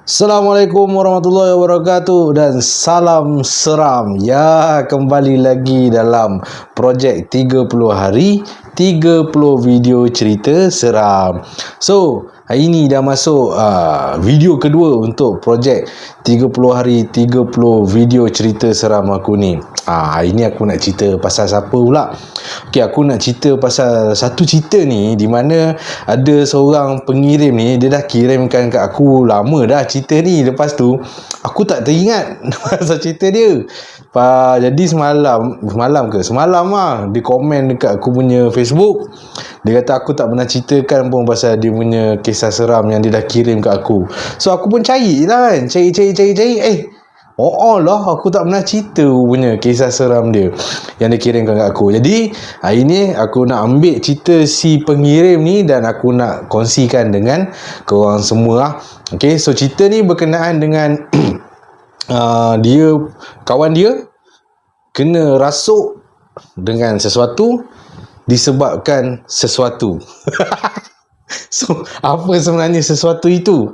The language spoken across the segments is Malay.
Assalamualaikum warahmatullahi wabarakatuh dan salam seram. Ya, kembali lagi dalam projek 30 hari 30 video cerita seram. So, hari ini dah masuk video kedua untuk projek 30 hari 30 video cerita seram aku ni. Hari ni aku nak cerita pasal siapa pula? Okey, aku nak cerita pasal satu cerita ni di mana ada seorang pengirim ni, dia dah kirimkan kat aku lama dah cerita ni. Lepas tu aku tak teringat pasal cerita dia. Jadi semalam lah dia komen dekat aku punya Facebook. Dia kata aku tak pernah ceritakan pun pasal dia punya kisah seram yang dia dah kirim kat aku. So aku pun cari lah kan, cari lah, aku tak pernah cerita punya kisah seram dia yang dia kirimkan kat aku. Jadi hari ni aku nak ambil cerita si pengirim ni dan aku nak kongsikan dengan korang semua. Okay, so cerita ni berkenaan dengan kawan dia kena rasuk dengan sesuatu disebabkan sesuatu. So, apa sebenarnya sesuatu itu?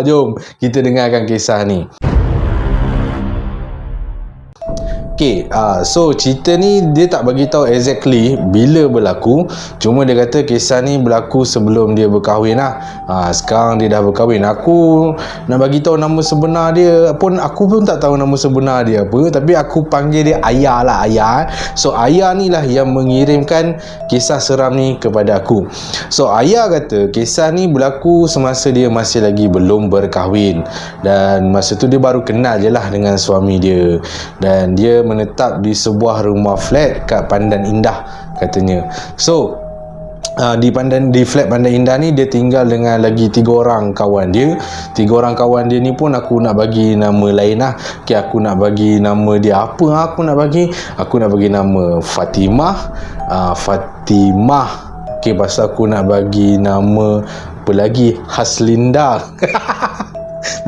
Jom kita dengarkan kisah ni. Okay, so cerita ni dia tak bagi tahu exactly bila berlaku. Cuma dia kata kisah ni berlaku sebelum dia berkahwin lah. Sekarang dia dah berkahwin. Aku nak bagi tahu nama sebenar dia pun, aku pun tak tahu nama sebenar dia apa. Tapi aku panggil dia Ayah lah, Ayah. So Ayah ni lah yang mengirimkan kisah seram ni kepada aku. So Ayah kata kisah ni berlaku semasa dia masih lagi belum berkahwin. Dan masa tu dia baru kenal je lah dengan suami dia. Dan dia menetap di sebuah rumah flat kat Pandan Indah katanya. So di flat Pandan Indah ni dia tinggal dengan lagi 3 orang kawan dia. 3 orang kawan dia ni pun aku nak bagi nama lain lah. Okay, aku nak bagi nama dia apa aku nak bagi nama Fatimah. Okay, pasal aku nak bagi nama apa lagi, Haslinda.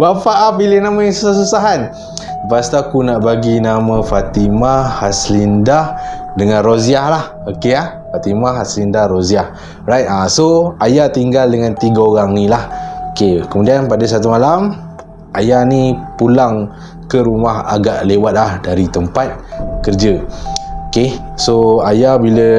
Bapak pilih nama yang susah-susahan. Lepas tu aku nak bagi nama Fatimah, Haslinda dengan Roziah lah. Okey lah, Fatimah, Haslinda, Roziah. Right, so Ayah tinggal dengan 3 orang ni lah. Okey, kemudian pada satu malam Ayah ni pulang ke rumah agak lewat lah dari tempat kerja. Okey, so Ayah bila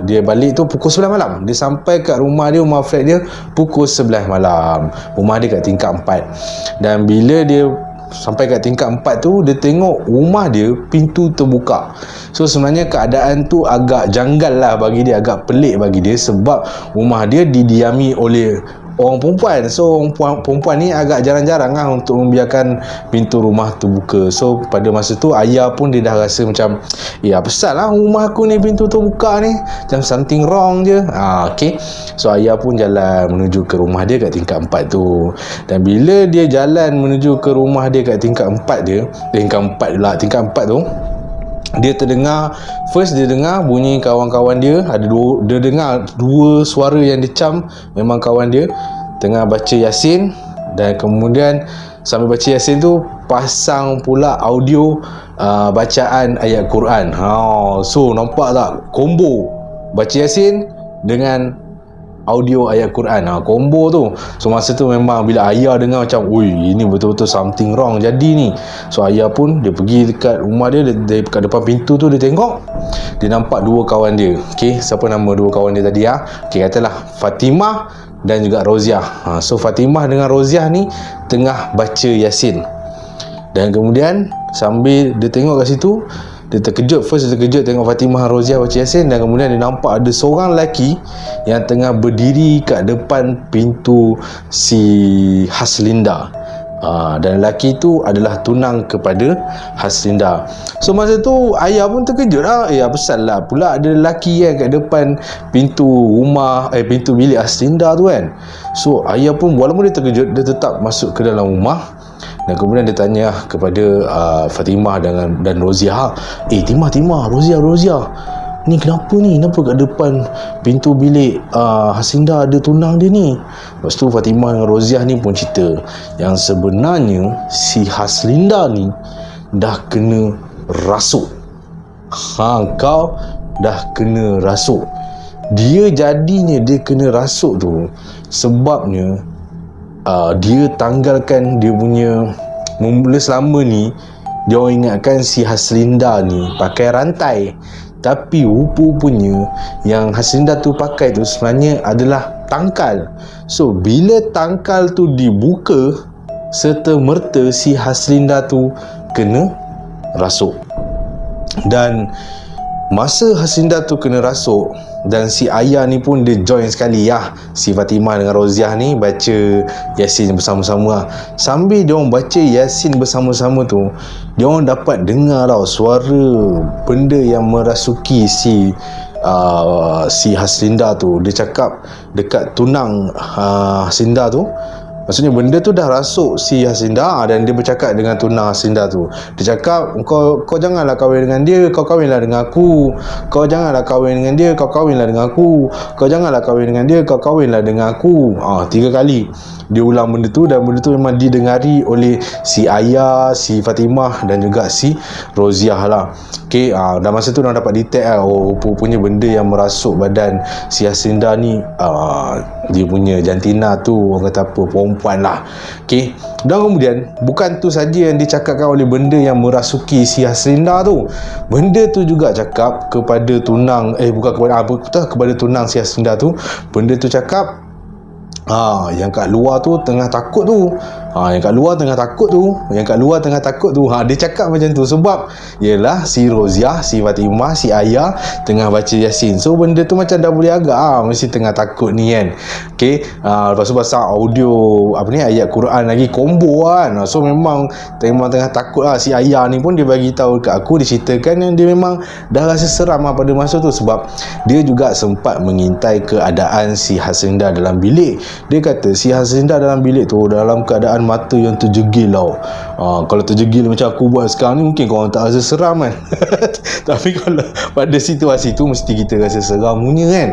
dia balik tu pukul 11 malam. Dia sampai kat rumah dia, rumah flat dia pukul 11 malam. Rumah dia kat tingkat 4. Dan bila dia sampai kat tingkat 4 tu, dia tengok rumah dia pintu terbuka. So sebenarnya keadaan tu agak janggal lah bagi dia, agak pelik bagi dia, sebab rumah dia didiami oleh orang perempuan. So perempuan ni agak jarang-jarang lah untuk membiarkan pintu rumah tu buka. So pada masa tu Ayah pun dia dah rasa macam, apa pasal lah rumah aku ni pintu terbuka ni, macam something wrong je. Okay, so Ayah pun jalan menuju ke rumah dia kat tingkat 4 tu. Dan bila dia jalan menuju ke rumah dia kat tingkat 4 dia, tingkat 4 tu, dia terdengar, first dia dengar bunyi kawan-kawan dia, dia dengar 2 suara yang dicam. Memang kawan dia tengah baca Yasin, dan kemudian sambil baca Yasin tu pasang pula audio bacaan ayat Quran. So nampak tak combo baca Yasin dengan audio ayat Quran, combo tu. So masa tu memang bila Ayah dengar macam, ini betul-betul something wrong jadi ni. So Ayah pun dia pergi dekat rumah dia, dekat depan pintu tu dia tengok, dia nampak 2 kawan dia. Okay, siapa nama 2 kawan dia tadi? Okay, katalah Fatimah dan juga Roziah. So Fatimah dengan Roziah ni tengah baca Yasin. Dan kemudian sambil dia tengok kat situ, dia terkejut tengok Fatimah dan Roziah baca Yasin. Dan kemudian dia nampak ada seorang lelaki yang tengah berdiri kat depan pintu si Haslinda. Dan lelaki tu adalah tunang kepada Haslinda. So masa tu Ayah pun terkejut lah. Apa pasal lah pula ada lelaki kan kat depan pintu rumah, pintu bilik Haslinda tu kan. So Ayah pun walaupun dia terkejut, dia tetap masuk ke dalam rumah. Dan kemudian dia tanya kepada Fatimah dan Roziah, Timah, Roziah, ni kenapa kat depan pintu bilik Haslinda ada tunang dia ni? Lepas tu Fatimah dan Roziah ni pun cerita yang sebenarnya si Haslinda ni dah kena rasuk. Kau dah kena rasuk. Dia jadinya dia kena rasuk tu sebabnya dia tanggalkan dia punya, mula selama ni dia orang ingatkan si Haslinda ni pakai rantai, tapi rupa-rupanya yang Haslinda tu pakai tu sebenarnya adalah tangkal. So bila tangkal tu dibuka, serta merta si Haslinda tu kena rasuk. Dan masa Haslinda tu kena rasuk, dan si ayah ni pun dia join sekali lah, si Fatimah dengan Roziah ni baca Yasin bersama-sama lah. Sambil dia orang baca Yasin bersama-sama tu, dia orang dapat dengar tau suara benda yang merasuki si Haslinda tu. Dia cakap dekat tunang Haslinda tu, maksudnya benda tu dah rasuk si Haslinda, dan dia bercakap dengan tunang Haslinda tu. Dia cakap, kau janganlah kahwin dengan dia, kau kahwinlah dengan aku. Kau janganlah kahwin dengan dia, kau kahwinlah dengan aku. Kau janganlah kahwin dengan dia, kau kahwinlah dengan aku. 3 kali dia ulang benda tu, dan benda tu memang didengari oleh si ayah, si Fatimah dan juga si Roziah lah. Okay, dan masa tu orang dapat detect lah, punya benda yang merasuk badan si Haslinda ni, dia punya jantina tu, orang kata apa, perempuan lah. Okay, dan kemudian bukan tu saja yang dicakapkan oleh benda yang merasuki si Haslinda tu, benda tu juga cakap kepada tunang, kepada tunang si Haslinda tu. Benda tu cakap, yang kat luar tu tengah takut tu, yang kat luar tengah takut tu, dia cakap macam tu. Sebab yelah si Roziah, si Fatimah, si ayah tengah baca Yasin. So benda tu macam dah boleh agak mesti tengah takut ni kan. Okay, lepas tu pasal audio ayat Quran lagi combo kan. So memang tengah takut lah. Si ayah ni pun dia bagi tahu kat aku, dia ceritakan yang dia memang dah rasa seram pada masa tu, sebab dia juga sempat mengintai keadaan si Haslinda dalam bilik. Dia kata si Haslinda dalam bilik tu dalam keadaan mata yang terjegil tau. Kalau terjegil macam aku buat sekarang ni, mungkin korang tak rasa seram kan. Tapi kalau pada situasi tu, mesti kita rasa seram punya kan.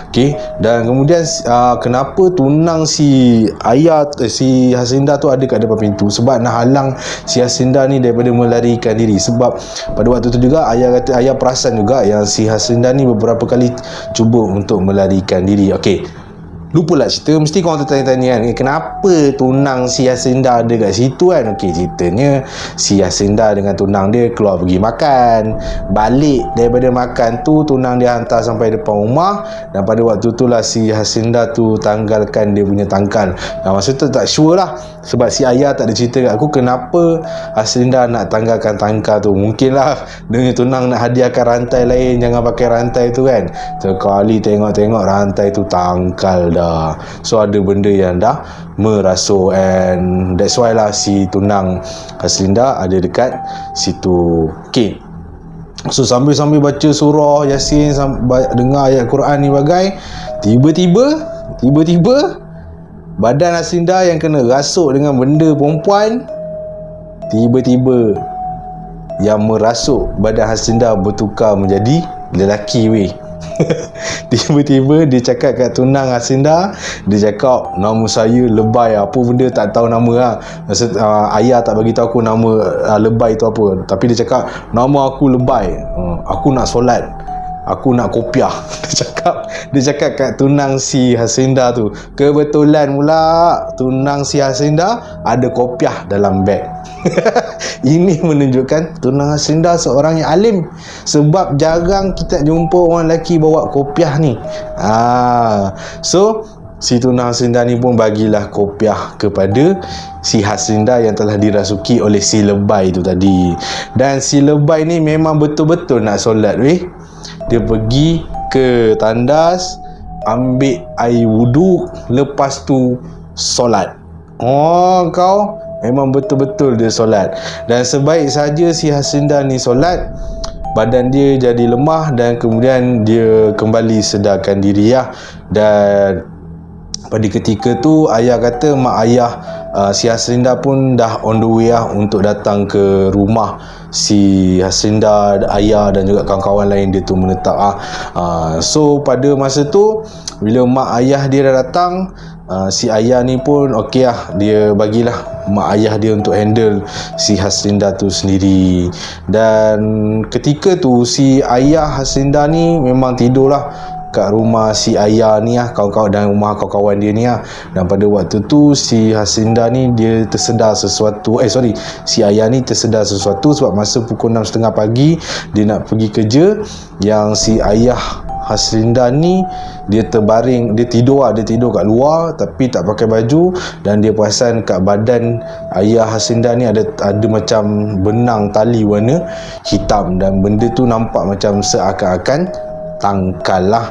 Okay, dan kemudian kenapa tunang si ayah, si Haslinda tu ada kat depan pintu? Sebab nak halang si Haslinda ni daripada melarikan diri. Sebab pada waktu tu juga ayah kata, ayah perasan juga yang si Haslinda ni beberapa kali cuba untuk melarikan diri. Okay, lupa lah cerita, mesti korang tertanya-tanya kan, kenapa tunang si Haslinda ada kat situ kan. Okey, ceritanya si Haslinda dengan tunang dia keluar pergi makan. Balik daripada makan tu, tunang dia hantar sampai depan rumah, dan pada waktu tu lah si Haslinda tu tanggalkan dia punya tangkal. Masa tu tak sure lah, sebab si ayah tak ada cerita kat aku kenapa Haslinda nak tanggalkan tangkal tu. Mungkin lah dengan tunang nak hadiahkan rantai lain, jangan pakai rantai tu kan. Sekali tengok-tengok rantai tu tangkal dah. So ada benda yang dah merasuk, and that's why lah si tunang Haslinda ada dekat situ. Okay, so sambil baca surah Yasin, dengar ayat Quran ni bagai, tiba-tiba badan Haslinda yang kena rasuk dengan benda perempuan, tiba-tiba yang merasuk badan Haslinda bertukar menjadi lelaki weh. Tiba-tiba dia cakap kat tunang Haslinda, dia cakap, nama saya Lebay. Apa benda tak tahu nama lah. Ayah tak bagi tahu aku nama Lebay tu apa, tapi dia cakap, nama aku Lebay, aku nak solat, aku nak kopiah. Dia cakap kat tunang si Haslinda tu. Kebetulan pula tunang si Haslinda ada kopiah dalam beg. Ini menunjukkan tunang Haslinda seorang yang alim, sebab jarang kita jumpa orang lelaki bawa kopiah ni. So si tunang Haslinda ni pun bagilah kopiah kepada si Haslinda yang telah dirasuki oleh si Lebay tu tadi. Dan si Lebay ni memang betul-betul nak solat weh. Dia pergi ke tandas, ambil air wuduk, lepas tu solat. Kau memang betul-betul dia solat. Dan sebaik saja si Haslinda ni solat, badan dia jadi lemah, dan kemudian dia kembali sedarkan diri lah. Dan pada ketika tu ayah kata, mak ayah si Haslinda pun dah on the way lah untuk datang ke rumah si Haslinda, ayah dan juga kawan-kawan lain dia tu menetap so pada masa tu bila mak ayah dia dah datang, si ayah ni pun okey lah, dia bagilah mak ayah dia untuk handle si Haslinda tu sendiri. Dan ketika tu si ayah Haslinda ni memang tidur lah kat rumah si ayah ni lah, kawan-kawan dan rumah kawan-kawan dia ni lah. Dan pada waktu tu si Haslinda ni dia tersedar sesuatu, si ayah ni tersedar sesuatu sebab masa pukul 6.30 pagi dia nak pergi kerja. Yang si ayah Haslinda ni dia terbaring, dia tidur kat luar tapi tak pakai baju, dan dia perasan kat badan ayah Haslinda ni ada macam benang tali warna hitam, dan benda tu nampak macam seakan-akan tangkal lah.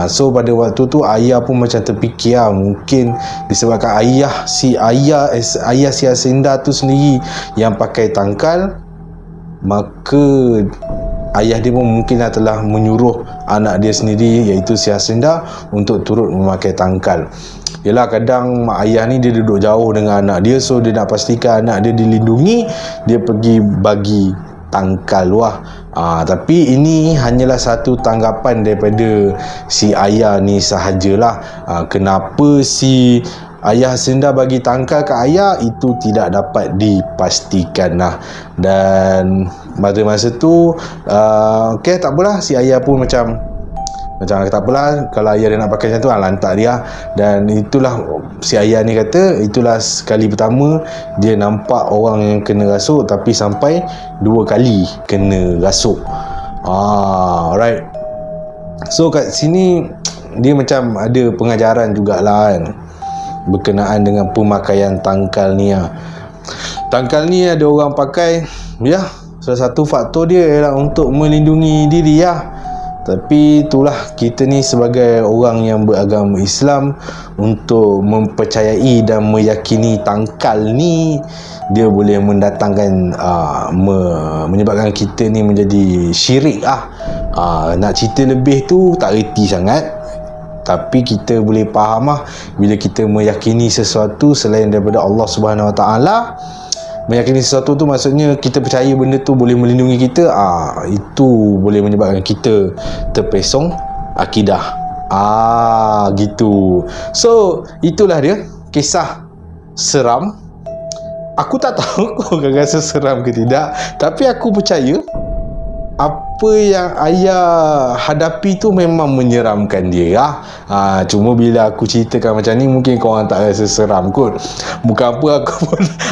So pada waktu tu ayah pun macam terfikir lah, mungkin disebabkan ayah si Haslinda tu sendiri yang pakai tangkal, maka ayah dia pun mungkinlah telah menyuruh anak dia sendiri iaitu si Haslinda untuk turut memakai tangkal. Yelah, kadang mak ayah ni dia duduk jauh dengan anak dia, so dia nak pastikan anak dia dilindungi, dia pergi bagi tangkal wah. Tapi ini hanyalah satu tanggapan daripada si ayah ni sahajalah. Kenapa si ayah Haslinda bagi tangkal ke ayah itu tidak dapat dipastikan lah. Dan pada masa tu okey, tak apalah, si ayah pun macam tak apalah, kalau ayah dia nak pakai macam tu lantak dia. Dan itulah si ayah ni kata, itulah sekali pertama dia nampak orang yang kena rasuk, tapi sampai 2 kali kena rasuk. Alright. So kat sini dia macam ada pengajaran jugalah kan, berkenaan dengan pemakaian tangkal ni lah. Tangkal ni ada orang pakai, ya, salah satu faktor dia ialah untuk melindungi diri lah. Tapi itulah, kita ni sebagai orang yang beragama Islam, untuk mempercayai dan meyakini tangkal ni dia boleh mendatangkan menyebabkan kita ni menjadi syirik lah. Nak cerita lebih tu tak reti sangat, tapi kita boleh faham lah, bila kita meyakini sesuatu selain daripada Allah Subhanahu Wa Taala, meyakini sesuatu tu maksudnya kita percaya benda tu boleh melindungi kita, itu boleh menyebabkan kita terpesong akidah. Gitu. So itulah dia kisah seram. Aku tak tahu kau akan rasa seram ke tidak, tapi aku percaya apa yang ayah hadapi tu memang menyeramkan dia lah. Cuma bila aku ceritakan macam ni, mungkin korang tak rasa seram kot. Bukan apa,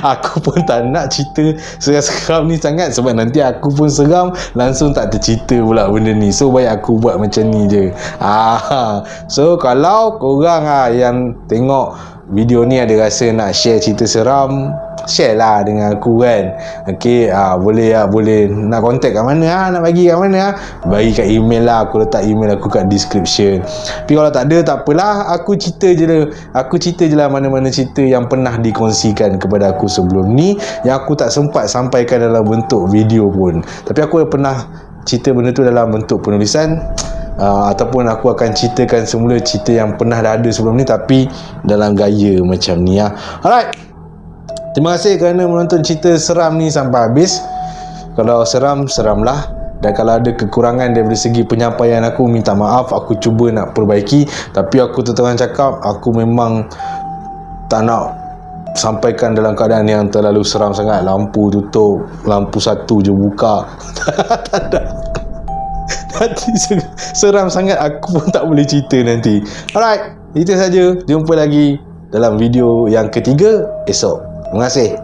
aku pun tak nak cerita seram ni sangat, sebab nanti aku pun seram, langsung tak tercerita pula benda ni. So baik aku buat macam ni je. So kalau korang yang tengok video ni ada rasa nak share cerita seram, share lah dengan aku kan. Okey, boleh nak contact kat mana, nak bagi kat mana, bagi kat email lah. Aku letak email aku kat description. Tapi kalau tak ada, tak apalah, aku cerita je lah mana-mana cerita yang pernah dikongsikan kepada aku sebelum ni, yang aku tak sempat sampaikan dalam bentuk video pun. Tapi aku pernah cerita benda tu dalam bentuk penulisan, ataupun aku akan ceritakan semula cerita yang pernah dah ada sebelum ni, tapi dalam gaya macam ni lah. Alright, terima kasih kerana menonton cerita seram ni sampai habis. Kalau seram, seramlah. Dan kalau ada kekurangan daripada segi penyampaian aku, minta maaf, aku cuba nak perbaiki. Tapi aku terang cakap, aku memang tak nak sampaikan dalam keadaan yang terlalu seram sangat. Lampu tutup, lampu satu je buka. Tak ada. Nanti seram sangat, aku pun tak boleh cerita nanti. Alright, itu saja. Jumpa lagi dalam video yang ketiga esok. Terima kasih.